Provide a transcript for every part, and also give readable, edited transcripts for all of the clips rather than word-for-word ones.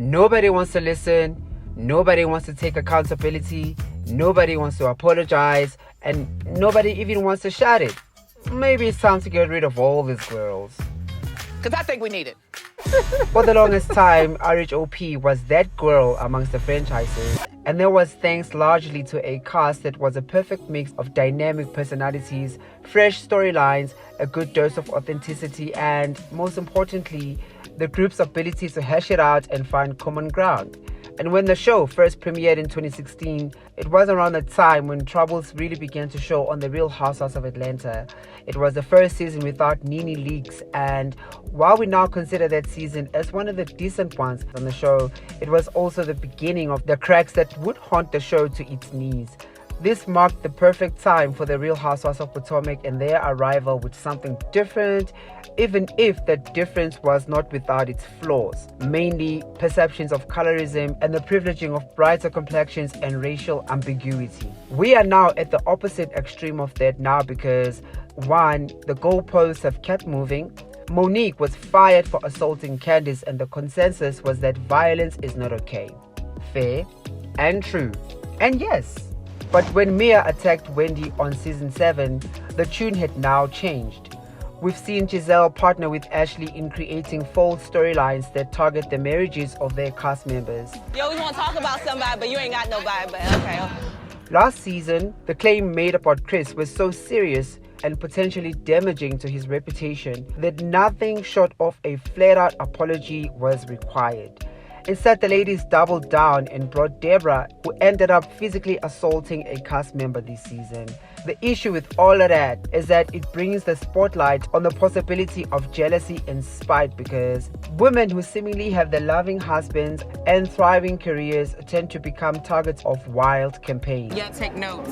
Nobody wants to listen. Nobody wants to take accountability. Nobody wants to apologize. And nobody even wants to shout it. Maybe it's time to get rid of all these girls. Because I think we need it. For the longest time, RHOP was that girl amongst the franchises, and that was thanks largely to a cast that was a perfect mix of dynamic personalities, fresh storylines, a good dose of authenticity, and most importantly, the group's ability to hash it out and find common ground. And when the show first premiered in 2016, it was around the time when troubles really began to show on the Real Housewives of Atlanta. It was the first season without Nene leaks, and while we now consider that season as one of the decent ones on the show, it was also the beginning of the cracks that would haunt the show to its knees. This marked the perfect time for the Real Housewives of Potomac and their arrival with something different, even if that difference was not without its flaws, mainly perceptions of colorism and the privileging of brighter complexions and racial ambiguity. We are now at the opposite extreme of that now because, one, the goalposts have kept moving. Monique was fired for assaulting Candiace, and the consensus was that violence is not okay. Fair and true. And yes, but when Mia attacked Wendy on season 7, the tune had now changed. We've seen Gizelle partner with Ashley in creating false storylines that target the marriages of their cast members. You always want to talk about somebody, but you ain't got nobody, but okay. Last season, the claim made about Chris was so serious and potentially damaging to his reputation that nothing short of a flat-out apology was required. Instead, the ladies doubled down and brought Deborah, who ended up physically assaulting a cast member this season. The issue with all of that is that it brings the spotlight on the possibility of jealousy and spite, because women who seemingly have the loving husbands and thriving careers tend to become targets of wild campaigns. Yeah, take notes.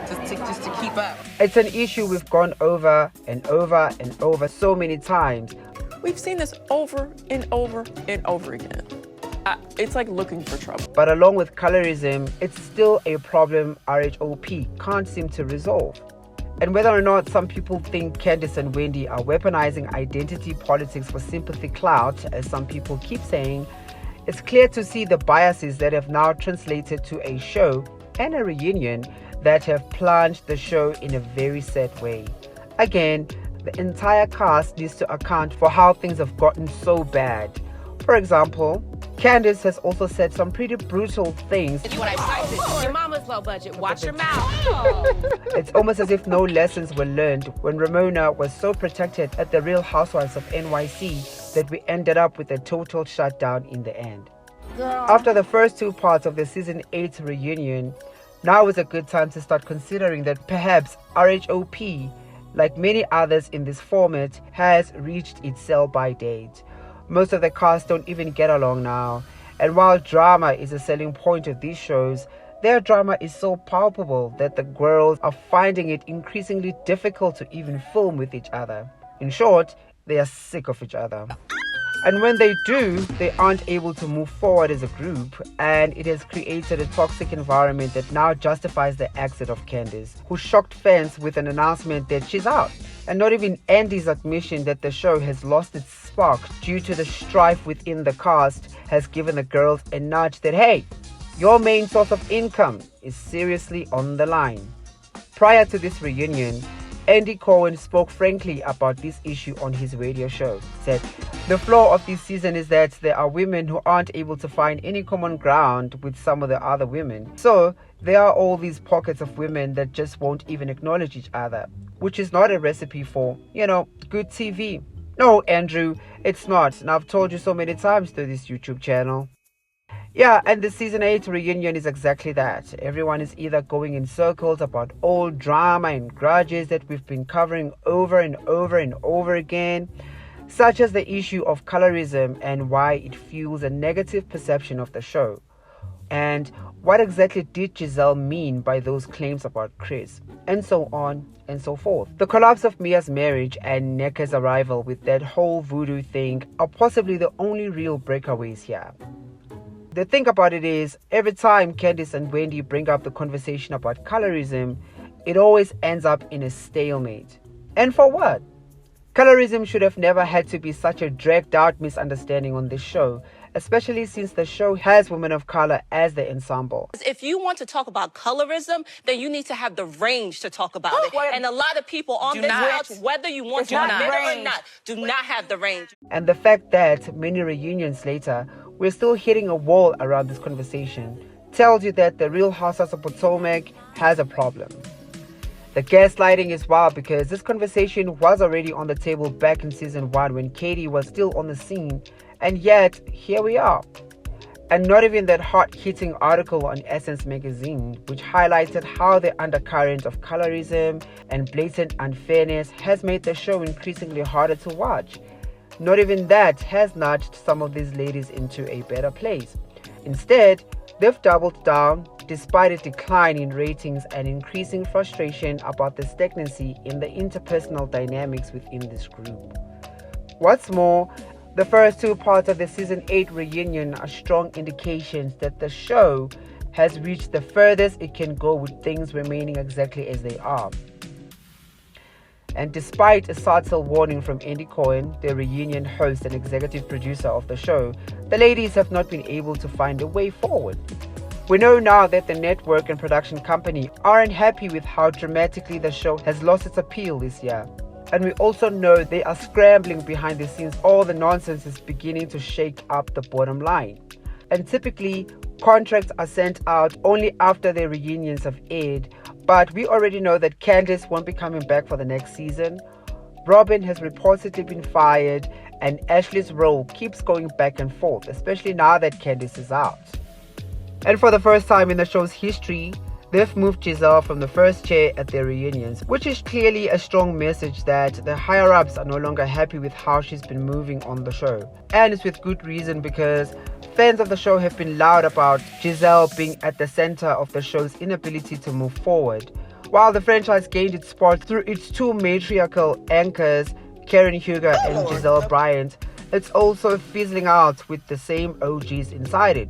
Just to keep up. It's an issue we've gone over and over and over so many times. We've seen this over and over and over again. It's like looking for trouble. But along with colorism, it's still a problem RHOP can't seem to resolve. And whether or not some people think Candiace and Wendy are weaponizing identity politics for sympathy clout, as some people keep saying, it's clear to see the biases that have now translated to a show and a reunion that have plunged the show in a very sad way. Again, the entire cast needs to account for how things have gotten so bad. For example, Candiace has also said some pretty brutal things. Your mama's low budget. Watch your mouth. It's almost as if no lessons were learned when Ramona was so protected at the Real Housewives of NYC that we ended up with a total shutdown in the end. After the first 2 parts of the season 8 reunion, now is a good time to start considering that perhaps RHOP, like many others in this format, has reached its sell-by date. Most of the cast don't even get along now, and while drama is a selling point of these shows, their drama is so palpable that the girls are finding it increasingly difficult to even film with each other. In short, they are sick of each other. And when they do, they aren't able to move forward as a group, and it has created a toxic environment that now justifies the exit of Candiace, who shocked fans with an announcement that she's out. And not even Andy's admission that the show has lost its spark due to the strife within the cast has given the girls a nudge that, hey, your main source of income is seriously on the line. Prior to this reunion, Andy Cohen spoke frankly about this issue on his radio show. He said, the flaw of this season is that there are women who aren't able to find any common ground with some of the other women. So there are all these pockets of women that just won't even acknowledge each other, which is not a recipe for, good TV. No, Andrew, it's not. And I've told you so many times through this YouTube channel. Yeah, and the season 8 reunion is exactly that. Everyone is either going in circles about old drama and grudges that we've been covering over and over and over again, such as the issue of colorism and why it fuels a negative perception of the show. And what exactly did Gizelle mean by those claims about Chris? And so on and so forth. The collapse of Mia's marriage and Nneka's arrival with that whole voodoo thing are possibly the only real breakaways here. The thing about it is, every time Candiace and Wendy bring up the conversation about colorism, it always ends up in a stalemate. And for what? Colorism should have never had to be such a dragged out misunderstanding on this show, especially since the show has women of color as the ensemble. If you want to talk about colorism, then you need to have the range to talk about it. And a lot of people on this couch, whether you want to admit it or not, do not have the range. And the fact that many reunions later, we're still hitting a wall around this conversation tells you that the Real Housewives of Potomac has a problem. The gaslighting is wild because this conversation was already on the table back in season 1 when Katie was still on the scene, and yet here we are. And not even that hot-hitting article on Essence magazine, which highlighted how the undercurrent of colorism and blatant unfairness has made the show increasingly harder to watch. Not even that has nudged some of these ladies into a better place. Instead, they've doubled down despite a decline in ratings and increasing frustration about the stagnancy in the interpersonal dynamics within this group. What's more, the first 2 parts of the season 8 reunion are strong indications that the show has reached the furthest it can go with things remaining exactly as they are. And despite a subtle warning from Cohen, the reunion host and executive producer of the show, the ladies have not been able to find a way forward. We know now that the network and production company aren't happy with how dramatically the show has lost its appeal this year. And we also know they are scrambling behind the scenes. All the nonsense is beginning to shake up the bottom line. And typically, contracts are sent out only after the reunions have aired. But we already know that Candiace won't be coming back for the next season. Robyn has reportedly been fired, and Ashley's role keeps going back and forth, especially now that Candiace is out. And for the first time in the show's history, they've moved Gizelle from the first chair at their reunions, which is clearly a strong message that the higher-ups are no longer happy with how she's been moving on the show. And it's with good reason, because fans of the show have been loud about Gizelle being at the center of the show's inability to move forward. While the franchise gained its spot through its 2 matriarchal anchors, Karen Huger and Gizelle Bryant, it's also fizzling out with the same OGs inside it.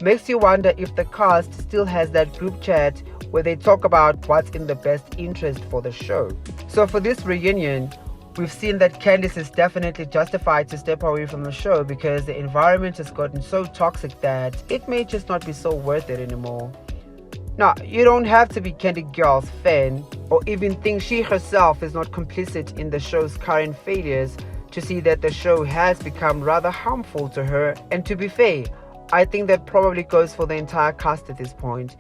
Makes you wonder if the cast still has that group chat where they talk about what's in the best interest for the show. So for this reunion, we've seen that Candiace is definitely justified to step away from the show because the environment has gotten so toxic that it may just not be so worth it anymore. Now, you don't have to be Candy Girl's fan or even think she herself is not complicit in the show's current failures to see that the show has become rather harmful to her. And to be fair, I think that probably goes for the entire cast at this point.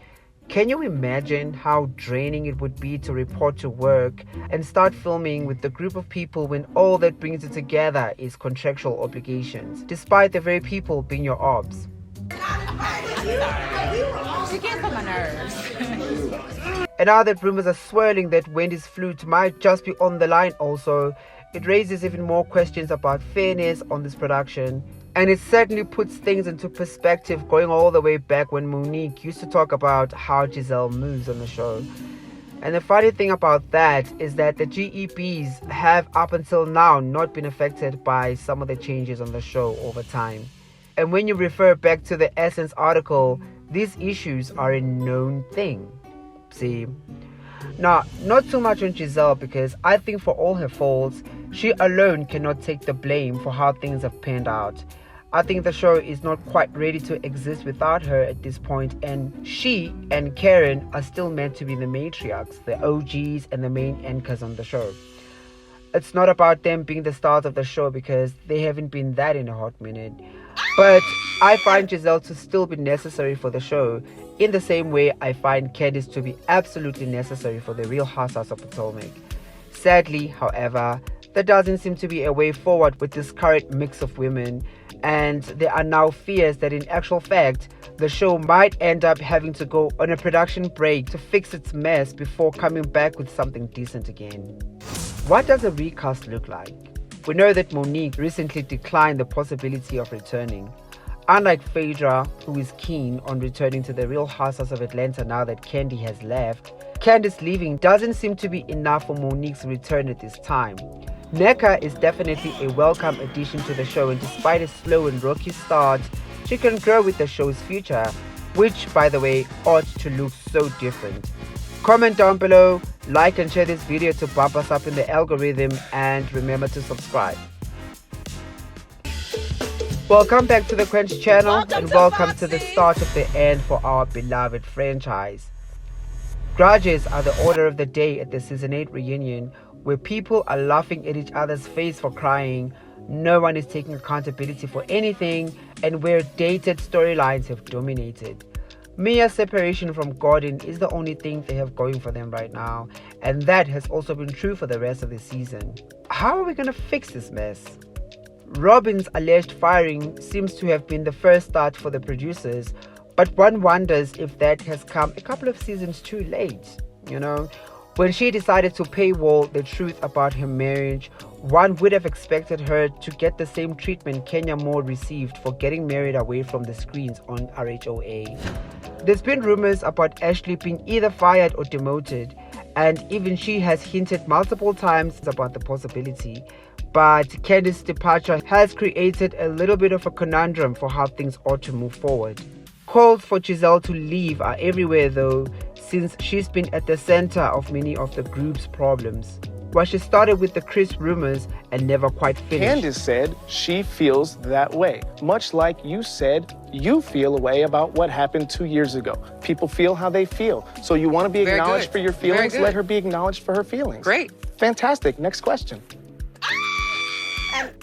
Can you imagine how draining it would be to report to work and start filming with the group of people when all that brings you together is contractual obligations, despite the very people being your ops? She gets on my nerves. And now that rumors are swirling that Wendy's flute might just be on the line also, it raises even more questions about fairness on this production. And it certainly puts things into perspective, going all the way back when Monique used to talk about how Gizelle moves on the show. And the funny thing about that is that the GEPs have up until now not been affected by some of the changes on the show over time. And when you refer back to the Essence article, these issues are a known thing. See? Now, not too much on Gizelle, because I think for all her faults, she alone cannot take the blame for how things have panned out. I think the show is not quite ready to exist without her at this point, and she and Karen are still meant to be the matriarchs, the OGs and the main anchors on the show. It's not about them being the stars of the show, because they haven't been that in a hot minute. But I find Gizelle to still be necessary for the show, in the same way I find Candiace to be absolutely necessary for the Real Housewives of Potomac. Sadly, however, there doesn't seem to be a way forward with this current mix of women, and there are now fears that in actual fact, the show might end up having to go on a production break to fix its mess before coming back with something decent again. What does a recast look like? We know that Monique recently declined the possibility of returning. Unlike Phaedra, who is keen on returning to the Real Housewives of Atlanta now that Candy has left, Candiace leaving doesn't seem to be enough for Monique's return at this time. Nneka is definitely a welcome addition to the show, and despite a slow and rocky start, she can grow with the show's future, which, by the way, ought to look so different. Comment down below, like and share this video to bump us up in the algorithm, and remember to subscribe. Welcome back to the Quench channel and welcome to the start of the end for our beloved franchise. Grudges are the order of the day at the season 8 reunion, where people are laughing at each other's face for crying, no one is taking accountability for anything, and where dated storylines have dominated. Mia's separation from Gordon is the only thing they have going for them right now, and that has also been true for the rest of the season. How are we going to fix this mess? Robyn's alleged firing seems to have been the first start for the producers, but one wonders if that has come a couple of seasons too late. When she decided to paywall the truth about her marriage, one would have expected her to get the same treatment Kenya Moore received for getting married away from the screens on RHOA. There's been rumors about Ashley being either fired or demoted, and even she has hinted multiple times about the possibility. But Candiace's departure has created a little bit of a conundrum for how things ought to move forward. Calls for Gizelle to leave are everywhere though, since she's been at the center of many of the group's problems. Well, she started with the Chris rumors and never quite finished. Candiace said she feels that way, much like you said you feel a way about what happened 2 years ago. People feel how they feel. So you want to be acknowledged for your feelings? Let her be acknowledged for her feelings. Great. Fantastic. Next question.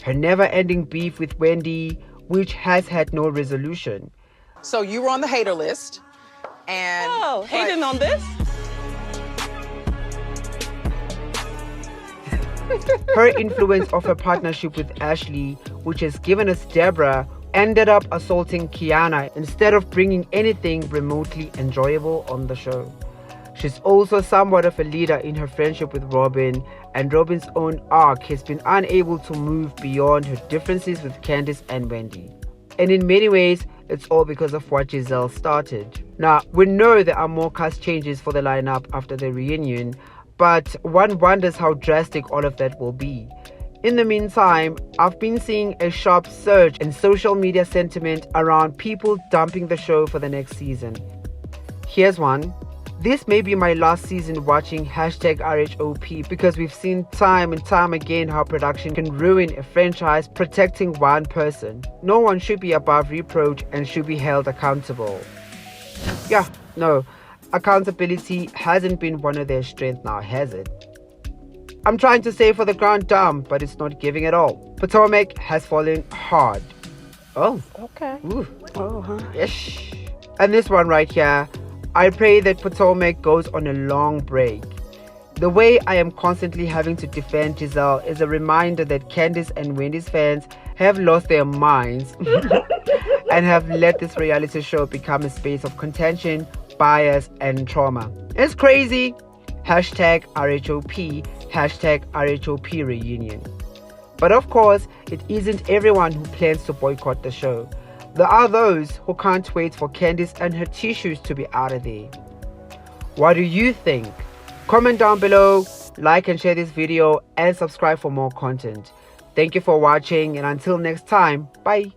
Her never-ending beef with Wendy, which has had no resolution. So you were on the hater list, and... Oh, hating on this? Her influence of her partnership with Ashley, which has given us Deborah, ended up assaulting Kiana instead of bringing anything remotely enjoyable on the show. She's also somewhat of a leader in her friendship with Robyn, and Robyn's own arc has been unable to move beyond her differences with Candiace and Wendy. And in many ways, it's all because of what Gizelle started. Now, we know there are more cast changes for the lineup after the reunion, but one wonders how drastic all of that will be. In the meantime, I've been seeing a sharp surge in social media sentiment around people dumping the show for the next season. Here's one. This may be my last season watching #RHOP because we've seen time and time again how production can ruin a franchise protecting one person. No one should be above reproach and should be held accountable. Yeah, no, accountability hasn't been one of their strengths now, has it? I'm trying to say for the ground dumb, but it's not giving at all. Potomac has fallen hard. Oh. Okay. Ooh. Yes. And this one right here, I pray that Potomac goes on a long break. The way I am constantly having to defend Gizelle is a reminder that Candiace and Wendy's fans have lost their minds and have let this reality show become a space of contention, bias, and trauma. It's crazy. #RHOP, #RHOP reunion. But of course, it isn't everyone who plans to boycott the show. There are those who can't wait for Candiace and her tissues to be out of there. What do you think? Comment down below, like and share this video, and subscribe for more content. Thank you for watching, and until next time, bye.